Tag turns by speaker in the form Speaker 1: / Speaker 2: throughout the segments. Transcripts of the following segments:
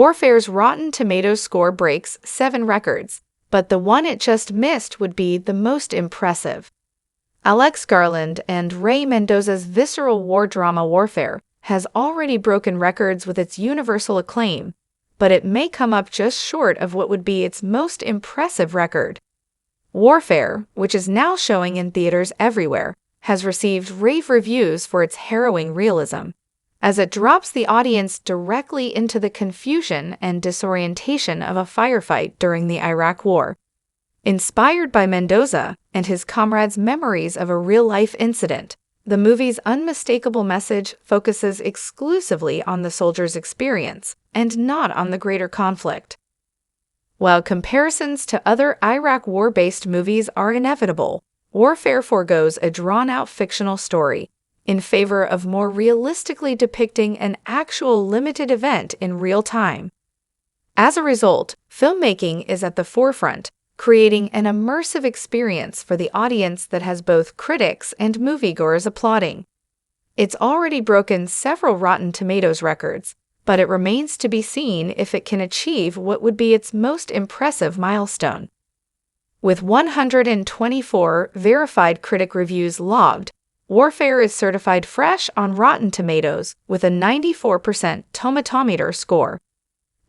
Speaker 1: Warfare's Rotten Tomatoes score breaks 7 records, but the one it just missed would be the most impressive. Alex Garland and Ray Mendoza's visceral war drama Warfare has already broken records with its universal acclaim, but it may come up just short of what would be its most impressive record. Warfare, which is now showing in theaters everywhere, has received rave reviews for its harrowing realism, as it drops the audience directly into the confusion and disorientation of a firefight during the Iraq War. Inspired by Mendoza and his comrades' memories of a real-life incident, the movie's unmistakable message focuses exclusively on the soldiers' experience and not on the greater conflict. While comparisons to other Iraq War-based movies are inevitable, Warfare forgoes a drawn-out fictional story in favor of more realistically depicting an actual limited event in real time. As a result, filmmaking is at the forefront, creating an immersive experience for the audience that has both critics and moviegoers applauding. It's already broken several Rotten Tomatoes records, but it remains to be seen if it can achieve what would be its most impressive milestone. With 124 verified critic reviews logged, Warfare is certified fresh on Rotten Tomatoes with a 94% tomatometer score.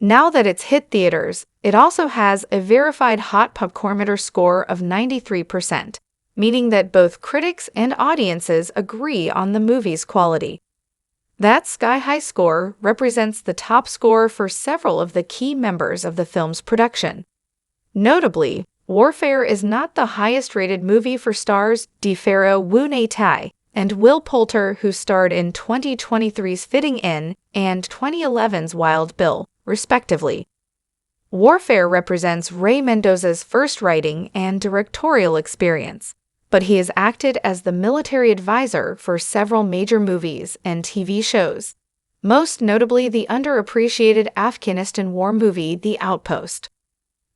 Speaker 1: Now that it's hit theaters, it also has a verified hot popcornmeter score of 93%, meaning that both critics and audiences agree on the movie's quality. That sky-high score represents the top score for several of the key members of the film's production. Notably, Warfare is not the highest-rated movie for stars DeFaro Wu-Nei-Tai and Will Poulter, who starred in 2023's Fitting In and 2011's Wild Bill, respectively. Warfare represents Ray Mendoza's first writing and directorial experience, but he has acted as the military advisor for several major movies and TV shows, most notably the underappreciated Afghanistan war movie The Outpost.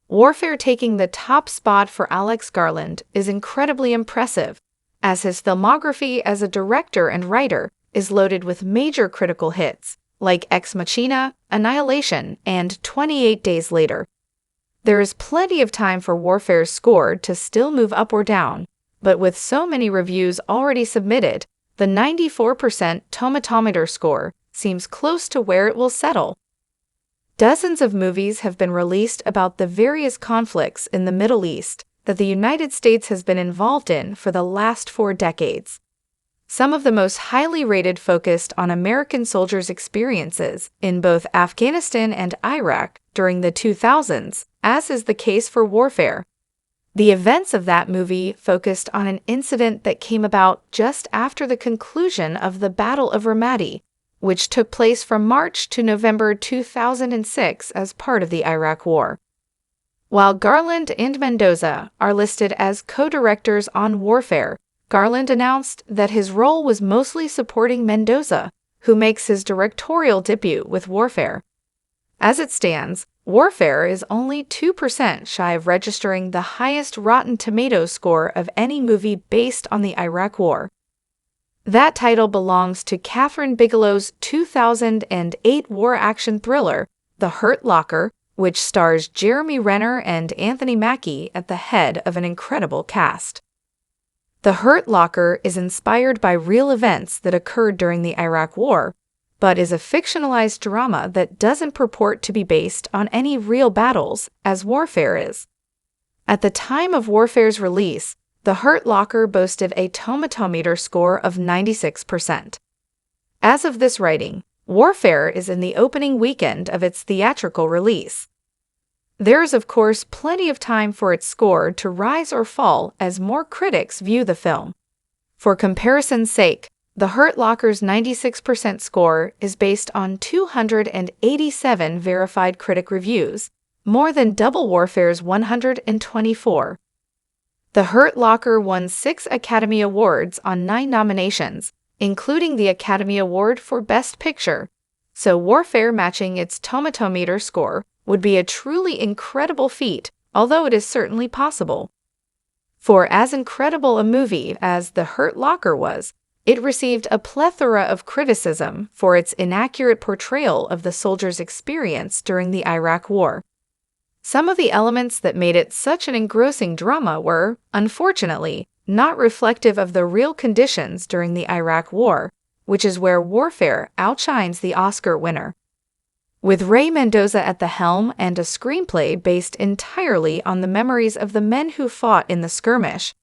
Speaker 1: Warfare taking the top spot for Alex Garland is incredibly impressive, as his filmography as a director and writer is loaded with major critical hits, like Ex Machina, Annihilation, and 28 Days Later. There is plenty of time for Warfare's score to still move up or down, but with so many reviews already submitted, the 94% tomatometer score seems close to where it will settle. Dozens of movies have been released about the various conflicts in the Middle East that the United States has been involved in for the last 4 decades. Some of the most highly rated focused on American soldiers' experiences in both Afghanistan and Iraq during the 2000s, as is the case for Warfare. The events of that movie focused on an incident that came about just after the conclusion of the Battle of Ramadi, which took place from March to November 2006 as part of the Iraq War. While Garland and Mendoza are listed as co-directors on Warfare, Garland announced that his role was mostly supporting Mendoza, who makes his directorial debut with Warfare. As it stands, Warfare is only 2% shy of registering the highest Rotten Tomatoes score of any movie based on the Iraq War. That title belongs to Kathryn Bigelow's 2008 war action thriller, The Hurt Locker, which stars Jeremy Renner and Anthony Mackie at the head of an incredible cast. The Hurt Locker is inspired by real events that occurred during the Iraq War, but is a fictionalized drama that doesn't purport to be based on any real battles, as Warfare is. At the time of Warfare's release, The Hurt Locker boasted a tomatometer score of 96%. As of this writing, Warfare is in the opening weekend of its theatrical release. There is, of course, plenty of time for its score to rise or fall as more critics view the film. For comparison's sake, The Hurt Locker's 96% score is based on 287 verified critic reviews, more than double Warfare's 124. The Hurt Locker won 6 Academy Awards on 9 nominations, including the Academy Award for Best Picture, so Warfare matching its tomatometer score would be a truly incredible feat, although it is certainly possible. For as incredible a movie as The Hurt Locker was, It received a plethora of criticism for its inaccurate portrayal of the soldiers' experience during the Iraq War. Some of the elements that made it such an engrossing drama were, unfortunately, not reflective of the real conditions during the Iraq War, which is where warfare outshines the Oscar winner. With Ray Mendoza at the helm and a screenplay based entirely on the memories of the men who fought in the skirmish,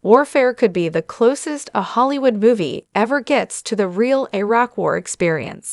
Speaker 1: Warfare could be the closest a Hollywood movie ever gets to the real Iraq War experience.